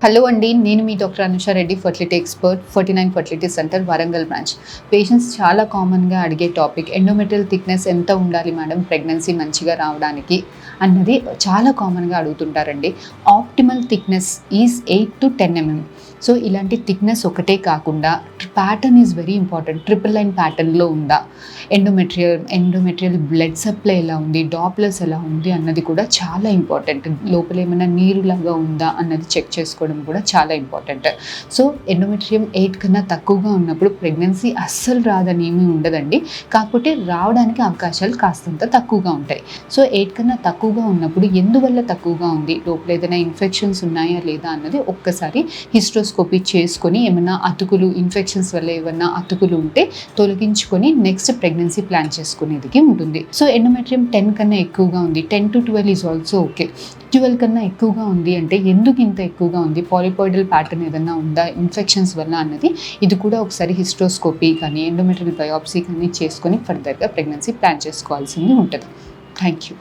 Hello అండి, నేను మీ doctor Anusha Reddy, fertility expert, 49 fertility centre, Warangal branch. Patients చాలా కామన్గా అడిగే టాపిక్ ఎండోమెట్రియల్ థిక్నెస్ ఎంత ఉండాలి మేడం ప్రెగ్నెన్సీ మంచిగా రావడానికి అన్నది చాలా కామన్గా అడుగుతుంటారండి. Optimal thickness is 8 to 10 mm. So ఇలాంటి థిక్నెస్ ఒకటే కాకుండా pattern is very important. Triple line ప్యాటర్న్లో ఉందా, ఎండోమెట్రియల్ బ్లడ్ సప్లై ఎలా ఉంది, డాప్లర్స్ ఎలా ఉంది అన్నది కూడా చాలా ఇంపార్టెంట్. లోపల ఏమైనా నీరులాగా ఉందా అన్నది చెక్ చేసుకోవడం కూడా చాలా ఇంపార్టెంట్. సో ఎండోమెట్రియం 8 కన్నా తక్కువగా ఉన్నప్పుడు ప్రెగ్నెన్సీ అస్సలు రాదని ఏమీ ఉండదండి. కాకపోతే రావడానికి అవకాశాలు కాస్తంత తక్కువగా ఉంటాయి. సో 8 కన్నా తక్కువగా ఉన్నప్పుడు ఎందువల్ల తక్కువగా ఉంది, లోపల ఏదైనా ఇన్ఫెక్షన్స్ ఉన్నాయా లేదా అన్నది ఒక్కసారి హిస్ట్రోస్కోపీ చేసుకొని ఏమైనా అతుకులు, ఇన్ఫెక్షన్స్ వల్ల ఏమైనా అతుకులు ఉంటే తొలగించుకొని నెక్స్ట్ ప్రెగ్నెన్సీ ప్లాన్ చేసుకునేదికి ఉంటుంది. సో ఎండోమెట్రియం 10 కన్నా ఎక్కువగా ఉంది, 10 to 12 ఈజ్ ఆల్సో ఓకే. 12 కన్నా ఎక్కువగా ఉంది అంటే ఎందుకు ఇంత ఎక్కువగా ఉంది, పాలిపాయిడల్ ప్యాటర్న్ ఏదైనా ఉందా ఇన్ఫెక్షన్స్ వల్ల అన్నది ఇది కూడా ఒకసారి హిస్ట్రోస్కోపీ కానీ ఎండోమెట్రియల్ బయాప్సీ కానీ చేసుకొని ఫర్దర్గా ప్రెగ్నెన్సీ ప్లాన్ చేసుకోవాల్సింది ఉంటుంది. Thank you.